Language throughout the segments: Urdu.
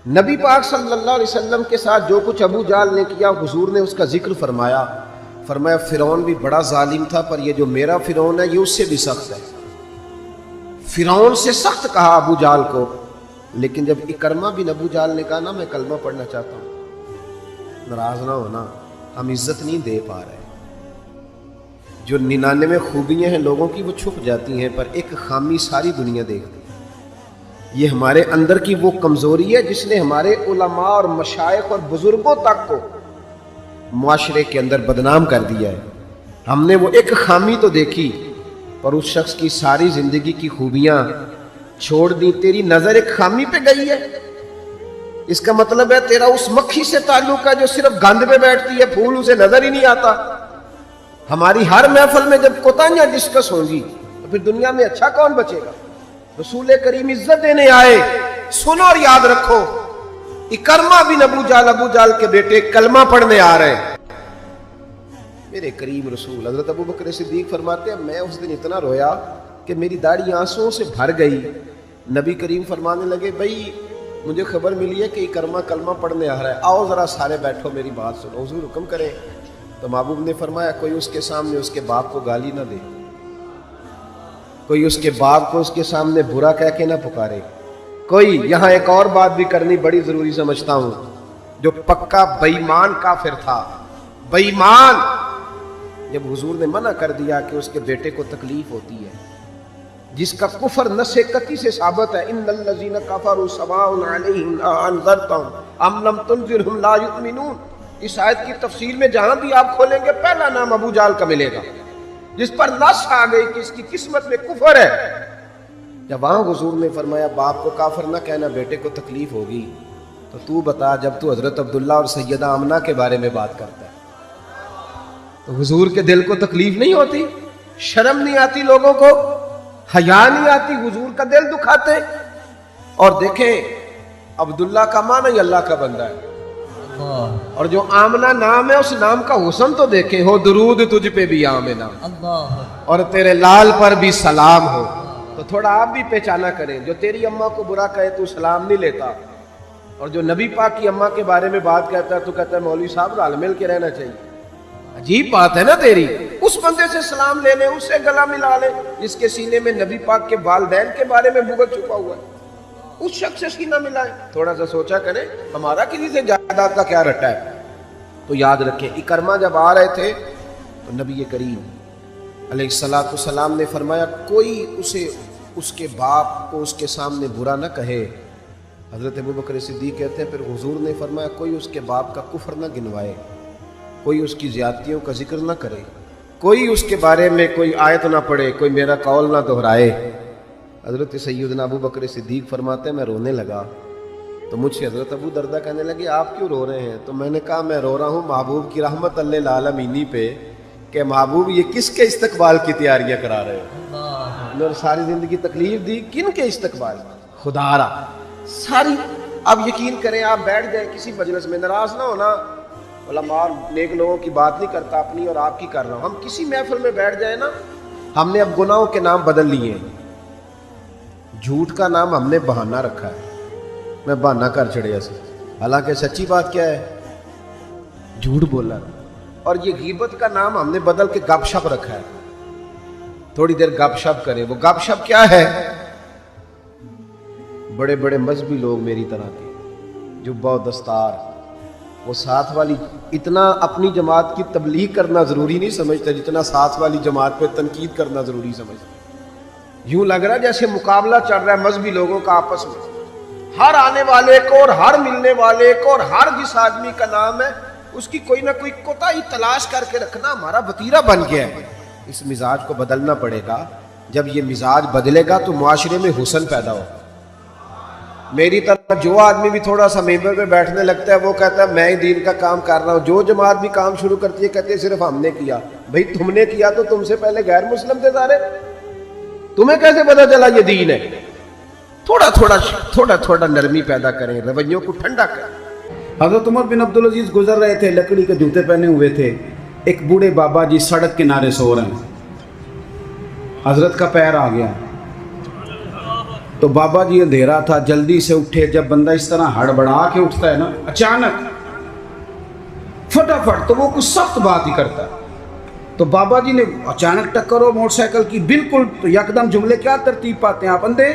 نبی پاک صلی اللہ علیہ وسلم کے ساتھ جو کچھ ابو جہل نے کیا حضور نے اس کا ذکر فرمایا فرعون بھی بڑا ظالم تھا، پر یہ جو میرا فرعون ہے یہ اس سے بھی سخت ہے۔ فرعون سے سخت کہا ابو جہل کو، لیکن جب اکرمہ بن ابو جہل نے کہا نا میں کلمہ پڑھنا چاہتا ہوں، ناراض نہ ہونا، ہم عزت نہیں دے پا رہے۔ جو 99 خوبیاں ہیں لوگوں کی وہ چھپ جاتی ہیں، پر ایک خامی ساری دنیا دیکھتی ہے۔ یہ ہمارے اندر کی وہ کمزوری ہے جس نے ہمارے علماء اور مشائخ اور بزرگوں تک کو معاشرے کے اندر بدنام کر دیا ہے۔ ہم نے وہ ایک خامی تو دیکھی اور اس شخص کی ساری زندگی کی خوبیاں چھوڑ دی۔ تیری نظر ایک خامی پہ گئی ہے، اس کا مطلب ہے تیرا اس مکھی سے تعلق ہے جو صرف گند پہ بیٹھتی ہے، پھول اسے نظر ہی نہیں آتا۔ ہماری ہر محفل میں جب کوتاہیاں ڈسکس ہوں گی تو پھر دنیا میں اچھا کون بچے گا؟ رسول کریم عزت دینے آئے، سنو اور یاد رکھو، اکرمہ بن ابو جہل کے بیٹے کلمہ پڑھنے آ رہے ہیں۔ میرے کریم رسول حضرت ابو بکر صدیق فرماتے ہیں میں اس دن اتنا رویا کہ میری داڑھی آنسوں سے بھر گئی۔ نبی کریم فرمانے لگے بھائی مجھے خبر ملی ہے کہ اکرمہ کلمہ پڑھنے آ رہا ہے، آؤ ذرا سارے بیٹھو میری بات سنو، حضور حکم کریں۔ تو محبوب نے فرمایا کوئی اس کے سامنے اس کے باپ کو گالی نہ دے، کوئی اس کے باپ کو اس کے سامنے برا کہہ کے نہ پکارے، کوئی یہاں ایک اور بات بھی کرنی بڑی ضروری سمجھتا ہوں، جو پکا بے ایمان کافر تھا، بے ایمان، جب حضور نے منع کر دیا کہ اس کے بیٹے کو تکلیف ہوتی ہے، جس کا کفر نص قطعی سے ثابت ہے، ان الذین کفروا سواء علیہم انذرتہم ام لم تنذرہم لا یؤمنون۔ اس آیت کی تفسیر میں جہاں بھی آپ کھولیں گے پہلا نام ابو جہل کا ملے گا، جس پر نص آ گئی کہ اس کی قسمت میں کفر ہے۔ جب وہاں حضور نے فرمایا باپ کو کافر نہ کہنا، بیٹے کو تکلیف ہوگی، تو بتا جب تو حضرت عبداللہ اور سیدہ آمنہ کے بارے میں بات کرتا ہے تو حضور کے دل کو تکلیف نہیں ہوتی؟ شرم نہیں آتی لوگوں کو؟ حیا نہیں آتی؟ حضور کا دل دکھاتے؟ اور دیکھیں عبداللہ کا معنی اللہ کا بندہ ہے، اور جو آمنہ نام ہے اس نام کا حسن تو دیکھیں، ہو درود تجھ پہ بھی آمنہ اور تیرے لال پر بھی سلام ہو۔ تو تھوڑا آپ بھی پہچانا کریں، جو تیری اماں کو برا کہے تو سلام نہیں لیتا، اور جو نبی پاک کی اماں کے بارے میں بات کہتا ہے تو کہتا ہے مولوی صاحب رل مل کے رہنا چاہیے۔ عجیب بات ہے نا تیری، اس بندے سے سلام لے لے، اس سے گلا ملا لے جس کے سینے میں نبی پاک کے والدین کے بارے میں بغض چھپا ہوا ہے، اس شخص سے سینہ ملائے۔ تھوڑا سا سوچا کریں ہمارا کسی سے جائیداد کا کیا رٹا ہے۔ تو یاد رکھیں اکرمہ جب آ رہے تھے تو نبی کریم علیہ السلام نے فرمایا کوئی اسے اس کے باپ کو اس کے سامنے برا نہ کہے۔ حضرت ابو بکر صدیق کہتے ہیں پھر حضور نے فرمایا کوئی اس کے باپ کا کفر نہ گنوائے، کوئی اس کی زیادتیوں کا ذکر نہ کرے، کوئی اس کے بارے میں کوئی آیت نہ پڑھے، کوئی میرا قول نہ دہرائے۔ حضرت سیدنا ابو بکر صدیق فرماتے ہیں میں رونے لگا تو مجھ سے حضرت ابو دردہ کہنے لگے آپ کیوں رو رہے ہیں؟ تو میں نے کہا میں رو رہا ہوں محبوب کی رحمت للعالمین پہ کہ محبوب یہ کس کے استقبال کی تیاریاں کرا رہے ہیں، اور ساری زندگی تکلیف دی کن کے استقبال؟ خدا را ساری۔ اب یقین کریں آپ بیٹھ جائیں کسی مجلس میں، ناراض نہ ہونا، علماء نیک لوگوں کی بات نہیں کرتا، اپنی اور آپ کی کر رہا ہوں، ہم کسی محفل میں بیٹھ جائیں نا، ہم نے اب گناہوں کے نام بدل لیے ہیں۔ جھوٹ کا نام ہم نے بہانہ رکھا ہے، میں بہانہ کر چڑھیا سے، حالانکہ سچی بات کیا ہے؟ جھوٹ بولا۔ اور یہ غیبت کا نام ہم نے بدل کے گپ شپ رکھا ہے، تھوڑی دیر گپ شپ کریں۔ وہ گپ شپ کیا ہے؟ بڑے بڑے مذہبی لوگ میری طرح کے جبہ و دستار، وہ ساتھ والی اتنا اپنی جماعت کی تبلیغ کرنا ضروری نہیں سمجھتے جتنا ساتھ والی جماعت پہ تنقید کرنا ضروری سمجھتے۔ یوں لگ رہا ہے جیسے مقابلہ چل رہا ہے مذہبی لوگوں کا آپس میں، ہر آنے والے کو اور ہر ملنے والے کو اور ہر جس آدمی کا نام ہے اس کی کوئی نہ کوئی کوتاہی تلاش کر کے رکھنا ہمارا وتیرہ بن گیا ہے۔ اس مزاج کو بدلنا پڑے گا، جب یہ مزاج بدلے گا تو معاشرے میں حسن پیدا ہو۔ میری طرح جو آدمی بھی تھوڑا سا ممبر پہ بیٹھنے لگتا ہے وہ کہتا ہے میں ہی دین کا کام کر رہا ہوں، جو جماعت بھی کام شروع کرتی ہے کہتے ہیں صرف ہم نے کیا۔ بھئی تم نے کیا تو تم سے پہلے غیر مسلم تھے سارے، تمہیں کیسے پتا چلا یہ دین ہے؟ تھوڑا تھوڑا نرمی پیدا کریں، رویوں کو ٹھنڈا کریں۔ حضرت عمر بن عبدالعزیز گزر رہے تھے، لکڑی کے جوتے پہنے ہوئے تھے، ایک بوڑھے بابا جی سڑک کنارے سو رہے ہیں، حضرت کا پیر آ گیا، تو بابا جی اندھیرا تھا، جلدی سے اٹھے. جب بندہ اس طرح ہڑبڑا کے اٹھتا ہے نا اچانک فٹافٹ، تو وہ کچھ سخت بات ہی کرتا ہے. تو بابا جی نے اچانک ٹکر ہو موٹر سائیکل کی بالکل، تو یکدم جملے کیا ترتیب پاتے ہیں آپ اندھے.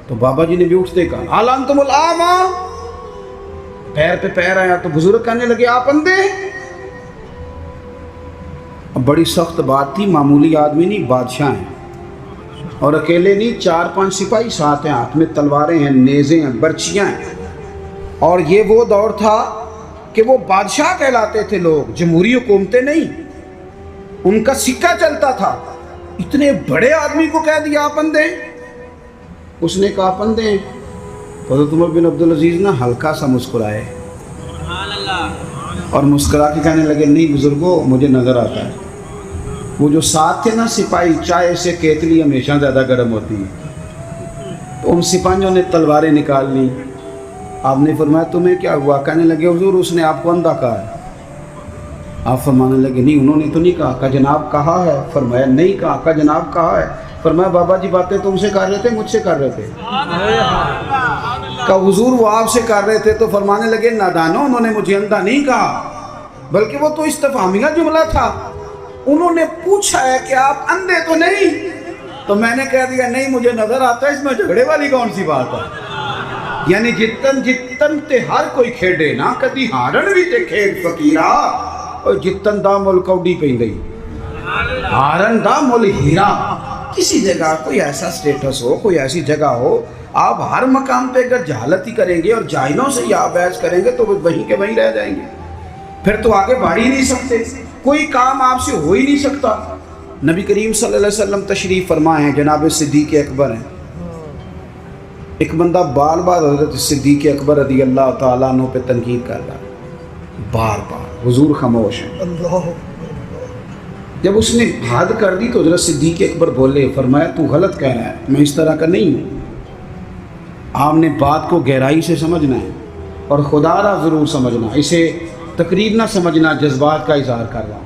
تو بابا جی نے بھی اٹھتے کہا آل انتم الاعمى، پیر پہ پیر آیا. تو بزرگ کہنے لگے آپ اندھے. اب بڑی سخت بات تھی، معمولی آدمی نہیں، بادشاہ ہیں، اور اکیلے نہیں، 4-5 سپاہی ساتھ ہیں، ہاتھ میں تلواریں ہیں، نیزیں ہیں، برچیاں ہیں. اور یہ وہ دور تھا کہ وہ بادشاہ کہلاتے تھے لوگ، جمہوری حکومتیں نہیں، ان کا سکہ چلتا تھا. اتنے بڑے آدمی کو کہہ دیا آپ اندھے. اس نے کہا آپ اندھے ہیں. حضرت عمر بن عبدالعزیز نا ہلکا سا مسکرائے اور مسکرا کے کہنے لگے نہیں بزرگوں، مجھے نظر آتا ہے. وہ جو ساتھ تھے نا سپاہی، چائے سے کیتلی ہمیشہ زیادہ گرم ہوتی ہے، تو ان سپاہیوں نے تلواریں نکال لی. آپ نے فرمایا تمہیں کیا ہوا؟ کہنے لگے حضور اس نے آپ کو اندھا کہا ہے. آپ فرمانے لگے نہیں انہوں نے تو نہیں کہا. کہا جناب کہا ہے. فرمایا نہیں کہا. کہا جناب کہا ہے. فرمایا بابا جی باتیں تم سے کر رہے تھے مجھ سے کر رہے تھے؟ کہا حضور وہ آپ سے کر رہے تھے. تو فرمانے لگے نادانو، انہوں نے مجھے اندھا نہیں کہا، بلکہ وہ تو استفہامیہ جملہ تھا. انہوں نے پوچھا ہے کہ آپ اندھے تو نہیں، تو میں نے کہہ دیا نہیں مجھے نظر آتا ہے. اس میں جھگڑے والی کون سی بات ہے؟ یعنی جتن تے ہر کوئی کھیڈے نا، کدی ہارن بھی تے کھیڈ فقیرا، اور جتن دا مل کوڈی پہ گئی، ہارن دا مل ہیرا. کسی جگہ کوئی ایسا سٹیٹس ہو، کوئی ایسی جگہ ہو، آپ ہر مقام پہ اگر جہالت ہی کریں گے اور جاہلوں سے ہی آپ بحث کریں گے تو وہ وہیں کے وہیں رہ جائیں گے، پھر تو آگے بڑھ ہی نہیں سکتے، کوئی کام آپ سے ہو ہی نہیں سکتا. نبی کریم صلی اللہ علیہ وسلم تشریف فرما ہیں، جناب صدیق اکبر ہیں. ایک بندہ بار بار حضرت صدیق اکبر رضی اللہ تعالیٰ عنہ پہ تنقید کر رہا ہے، بار بار. حضور خاموش ہیں. جب اس نے حد کر دی تو حضرت صدیق اکبر بولے، فرمایا تو غلط کہہ رہا ہے، میں اس طرح کا نہیں ہوں. آپ نے بات کو گہرائی سے سمجھنا ہے اور خدا را ضرور سمجھنا، اسے تقریر نہ سمجھنا جذبات کا اظہار کر رہا ہوں.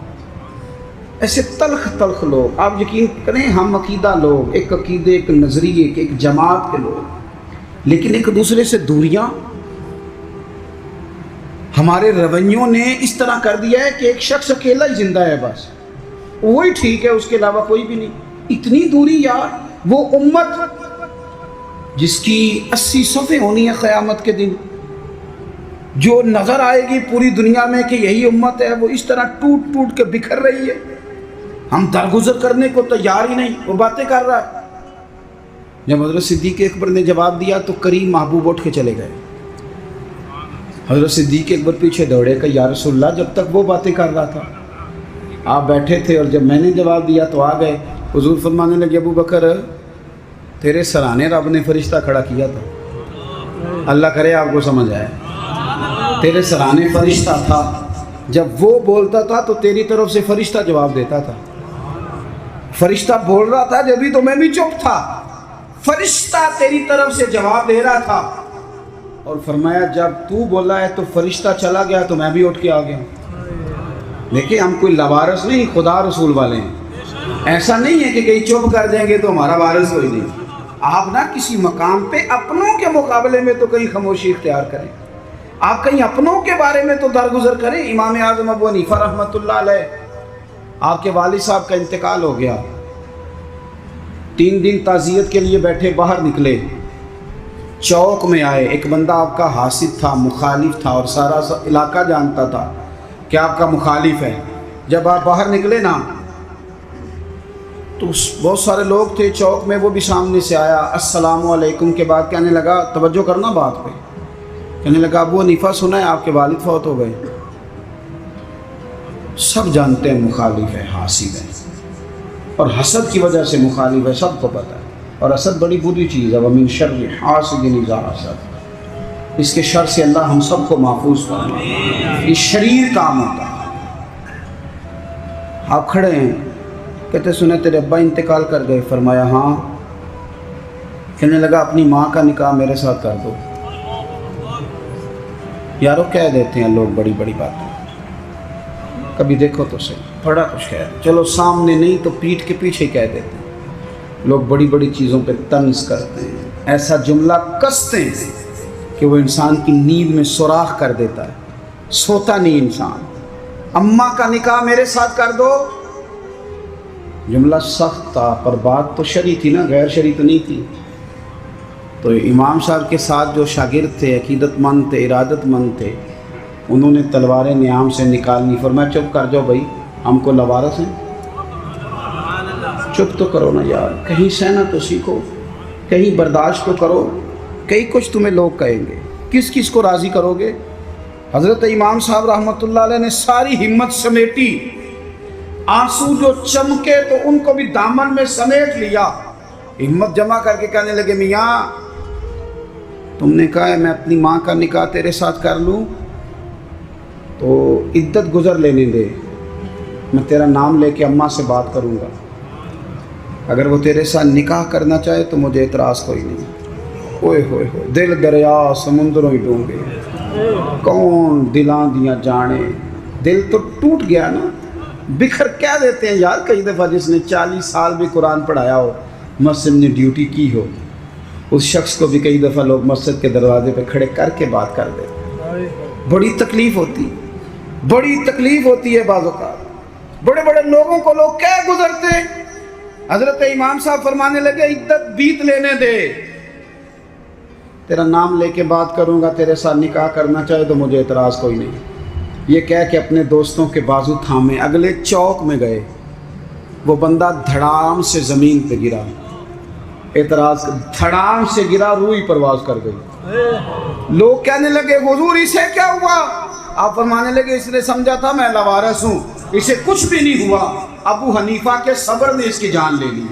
ایسے تلخ تلخ لوگ، آپ یقین کریں ہم عقیدہ لوگ، ایک عقیدے، ایک نظریے کے، ایک جماعت کے لوگ، لیکن ایک دوسرے سے دوریاں. ہمارے رویوں نے اس طرح کر دیا ہے کہ ایک شخص اکیلا ہی زندہ ہے، بس وہی ٹھیک ہے، اس کے علاوہ کوئی بھی نہیں. اتنی دوری یار. وہ امت جس کی 80 صفحے ہونی ہے قیامت کے دن، جو نظر آئے گی پوری دنیا میں کہ یہی امت ہے، وہ اس طرح ٹوٹ ٹوٹ کے بکھر رہی ہے. ہم درگزر کرنے کو تیار ہی نہیں، وہ باتیں کر رہا ہے. جب حضرت صدیق اکبر نے جواب دیا تو کریم محبوب اٹھ کے چلے گئے. حضرت صدیق اکبر پیچھے دوڑے کہ یا رسول اللہ، جب تک وہ باتیں کر رہا تھا آپ بیٹھے تھے، اور جب میں نے جواب دیا تو آ گئے. حضور فرمانے لگے ابو بکر تیرے سرانے رب نے فرشتہ کھڑا کیا تھا. اللہ کرے آپ کو سمجھ آئے. تیرے سرانے فرشتہ تھا، جب وہ بولتا تھا تو تیری طرف سے فرشتہ جواب دیتا تھا. فرشتہ بول رہا تھا جبھی تو میں بھی چپ تھا، فرشتہ تیری طرف سے جواب دے رہا تھا. اور فرمایا جب تو بولا ہے تو فرشتہ چلا گیا تو میں بھی اٹھ کے آ گیا. دیکھیں ہم کوئی لوارث نہیں، خدا رسول والے ہیں. ایسا نہیں ہے کہ کہیں چپ کر دیں گے تو ہمارا وارث کوئی نہیں. آپ نہ کسی مقام پہ اپنوں کے مقابلے میں تو کہیں خاموشی اختیار کریں، آپ کہیں اپنوں کے بارے میں تو درگزر کریں. امام اعظم ابو حنیفہ رحمۃ اللہ علیہ، آپ کے والد صاحب کا انتقال ہو گیا. 3 دن تعزیت کے لیے بیٹھے، باہر نکلے، چوک میں آئے. ایک بندہ آپ کا حاسد تھا، مخالف تھا، اور سارا علاقہ جانتا تھا کہ آپ کا مخالف ہے. جب آپ باہر نکلے نا تو بہت سارے لوگ تھے چوک میں، وہ بھی سامنے سے آیا. السلام علیکم کے بعد کہنے لگا، توجہ کرنا بات پہ، کہنے لگا ابو حنیفہ سنا ہے آپ کے والد فوت ہو گئے. سب جانتے ہیں مخالف ہے، حاسد ہے، اور حسد کی وجہ سے مخالف ہے، سب کو پتہ ہے. اور حسد بڑی بری چیز ہے. ومن شر حاسد اذا حسد، اس کے شر سے اللہ ہم سب کو محفوظ فرمائے. یہ شریر کام ہوتا ہے. آپ کھڑے ہیں، کہتے سنے تیرے ابا انتقال کر گئے. فرمایا ہاں. کہنے لگا اپنی ماں کا نکاح میرے ساتھ کر دو. یارو کہہ دیتے ہیں لوگ بڑی بڑی باتیں، کبھی دیکھو تو صحیح، بڑا کچھ کہہ، چلو سامنے نہیں تو پیٹھ کے پیچھے کہہ دیتے ہیں. لوگ بڑی بڑی چیزوں پہ طنز کرتے ہیں، ایسا جملہ کستے ہیں کہ وہ انسان کی نیند میں سوراخ کر دیتا ہے، سوتا نہیں انسان۔ اماں کا نکاح میرے ساتھ کر دو، جملہ سخت تھا پر بات تو شرعی تھی نا، غیر شرعی تو نہیں تھی۔ تو امام صاحب کے ساتھ جو شاگرد تھے، عقیدت مند تھے، ارادت مند تھے، انہوں نے تلواریں نیام سے نکالنی، فرمایا چپ کر جاؤ بھائی، ہم کو لوارث ہیں، چپ تو کرو نا یار، کہیں سہنا تو سیکھو، کہیں برداشت تو کرو، کئی کچھ تمہیں لوگ کہیں گے، کس کس کو راضی کرو گے؟ حضرت امام صاحب رحمۃ اللہ علیہ نے ساری ہمت سمیٹی، آنسو جو چمکے تو ان کو بھی دامن میں سمیٹ لیا، ہمت جمع کر کے کہنے لگے میاں تم نے کہا ہے میں اپنی ماں کا نکاح تیرے ساتھ کر لوں تو عدت گزر لینے دے، میں تیرا نام لے کے اماں سے بات کروں گا، اگر وہ تیرے ساتھ نکاح کرنا چاہے تو مجھے اعتراض کوئی نہیں۔ اوئے ہوئے ہوئے، دل دریا سمندروں ہی ڈونگے، کون دلاں دیاں جانے، دل تو ٹوٹ گیا نا، بکھر کیا دیتے ہیں یار۔ کئی دفعہ جس نے 40 سال بھی قرآن پڑھایا ہو، مسجد نے ڈیوٹی کی ہو، اس شخص کو بھی کئی دفعہ لوگ مسجد کے دروازے پہ کھڑے کر کے بات کر دیتے، بڑی تکلیف ہوتی، بڑی تکلیف ہوتی ہے بعض اوقات۔ بڑے بڑے لوگوں کو لوگ کہہ گزرتے، حضرت امام صاحب فرمانے لگے عدت بیت لینے دے، تیرا نام لے کے بات کروں گا، تیرے ساتھ نکاح کرنا چاہے تو مجھے اعتراض کوئی نہیں۔ یہ کہہ کے اپنے دوستوں کے بازو تھامے اگلے چوک میں گئے، وہ بندہ دھڑام سے زمین پہ گرا، اعتراض دھڑام سے گرا، روئی پرواز کر گئی۔ لوگ کہنے لگے حضور اسے کیا ہوا؟ آپ فرمانے لگے اس نے سمجھا تھا میں لوارث ہوں، اسے کچھ بھی نہیں ہوا، ابو حنیفہ کے صبر نے اس کی جان لے لی،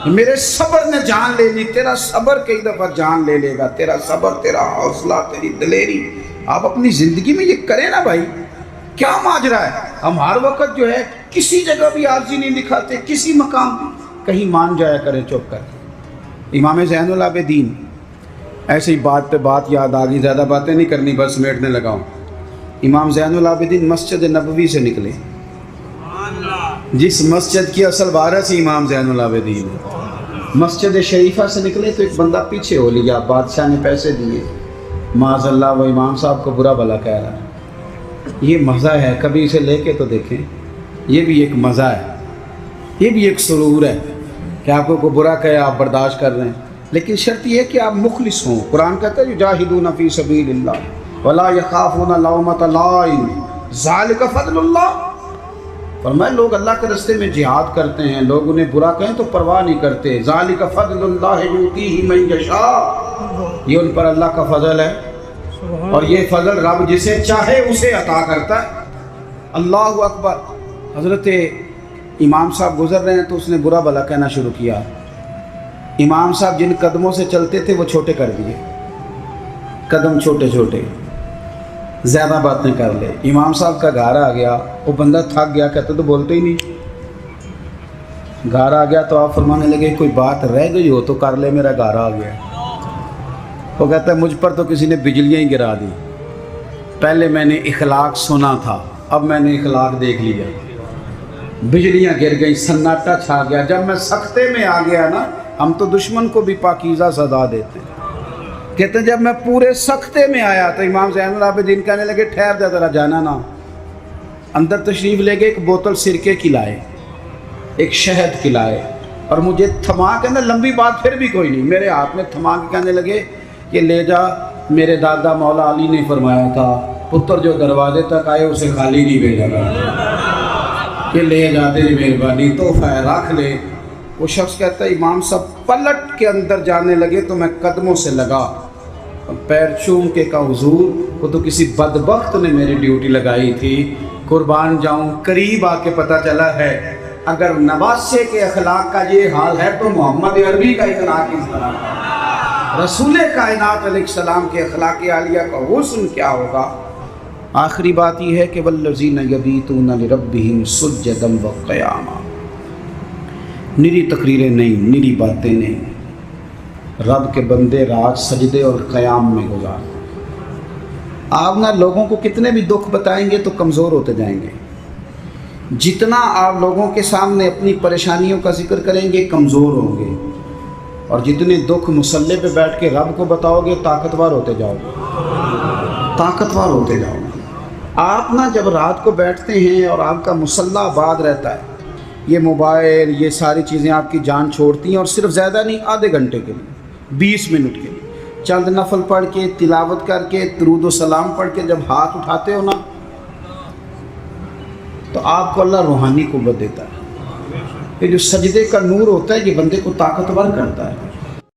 میرے صبر نے جان لے لی، تیرا صبر کئی دفعہ جان لے لے گا، تیرا صبر، تیرا حوصلہ، تیری دلیری۔ آپ اپنی زندگی میں یہ کریں نا بھائی، کیا ماجرا ہے؟ ہم ہر وقت جو ہے کسی جگہ بھی عاجزی نہیں دکھاتے، کسی مقام کہیں مان جایا کریں چپ کر۔ امام زین العابدین، ایسے ہی بات پہ بات یاد آ گئی، زیادہ باتیں نہیں کرنی، بس سمیٹنے لگا ہوں۔ امام زین العابدین مسجد نبوی سے نکلے، جس مسجد کی اصل وارث امام زین العابدین، مسجد شریفہ سے نکلے تو ایک بندہ پیچھے ہو لیا، بادشاہ نے پیسے دیے، معاذ اللہ وہ امام صاحب کو برا بھلا کہہ رہا ہے۔ یہ مزہ ہے، کبھی اسے لے کے تو دیکھیں، یہ بھی ایک مزہ ہے، یہ بھی ایک سرور ہے کہ آپ کو برا کہے آپ برداشت کر رہے ہیں، لیکن شرط یہ ہے کہ آپ مخلص ہوں۔ قرآن کہتا ہے یجاہدون فی سبیل اللہ ولا یخافون لومۃ لائم ذالک فضل اللہ۔ فرمایا لوگ اللہ کے راستے میں جہاد کرتے ہیں، لوگ انہیں برا کہیں تو پرواہ نہیں کرتے، ذالک فضل اللہ یؤتیہ من یشاء، یہ ان پر اللہ کا فضل ہے، اور یہ فضل رب جسے چاہے اسے عطا کرتا ہے۔ اللہ اکبر۔ حضرت امام صاحب گزر رہے ہیں تو اس نے برا بھلا کہنا شروع کیا، امام صاحب جن قدموں سے چلتے تھے وہ چھوٹے کر دیے، قدم چھوٹے چھوٹے، زیادہ باتیں کر لے۔ امام صاحب کا گھر آ گیا، وہ بندہ تھک گیا، کہتے تو بولتے ہی نہیں، گھر آ گیا تو آپ فرمانے لگے کوئی بات رہ گئی ہو تو کر لے، میرا گھر آ گیا۔ وہ کہتا ہے مجھ پر تو کسی نے بجلیاں ہی گرا دی، پہلے میں نے اخلاق سنا تھا، اب میں نے اخلاق دیکھ لیا، بجلیاں گر گئیں، سناٹا چھا گیا۔ جب میں سختے میں آ گیا نا، ہم تو دشمن کو بھی پاکیزہ سزا دیتے ہیں، کہتے ہیں جب میں پورے سختے میں آیا تو امام زین العابدین کہنے لگے ٹھہر جا ذرا، جانا نا۔ اندر تشریف لے گئے، ایک بوتل سرکے کی لائے، ایک شہد کی لائے، اور مجھے تھما کے نا، لمبی بات پھر بھی کوئی نہیں، میرے ہاتھ میں تھما کے کہنے لگے کہ لے جا، میرے دادا مولا علی نے فرمایا تھا پتر جو دروازے تک آئے اسے خالی نہیں بھیجا گیا، کہ لے جا تیری مہربانی، تحفہ ہے رکھ لے۔ وہ شخص کہتا ہے امام صاحب پلٹ کے اندر جانے لگے تو میں قدموں سے لگا، پیر چوم کے کہا حضور وہ تو کسی بدبخت نے میری ڈیوٹی لگائی تھی، قربان جاؤں، قریب آ کے پتہ چلا ہے اگر نواسے کے اخلاق کا یہ حال ہے تو محمد عربی کا اخلاق اس طرح ہے، رسول کائنات علیہ السلام کے اخلاق عالیہ کا حسن کیا ہوگا۔ آخری بات یہ ہے کہ والذین یبیتون لربہم سجدا وقیاما، نری تقریریں نہیں، نری باتیں نہیں، رب کے بندے رات سجدے اور قیام میں گزار۔ آپ نہ لوگوں کو کتنے بھی دکھ بتائیں گے تو کمزور ہوتے جائیں گے، جتنا آپ لوگوں کے سامنے اپنی پریشانیوں کا ذکر کریں گے کمزور ہوں گے، اور جتنے دکھ مصلے پہ بیٹھ کے رب کو بتاؤ گے طاقتور ہوتے جاؤ گے، طاقتور ہوتے جاؤ گے۔ آپ نا جب رات کو بیٹھتے ہیں اور آپ کا مصلی آباد رہتا ہے، یہ موبائل یہ ساری چیزیں آپ کی جان چھوڑتی ہیں، اور صرف زیادہ نہیں، آدھے گھنٹے کے لیے 20 منٹ کے لیے چند نفل پڑھ کے تلاوت کر کے درود و سلام پڑھ کے جب ہاتھ اٹھاتے ہو نا، تو آپ کو اللہ روحانی قوت دیتا ہے۔ یہ جو سجدے کا نور ہوتا ہے یہ بندے کو طاقتور کرتا ہے۔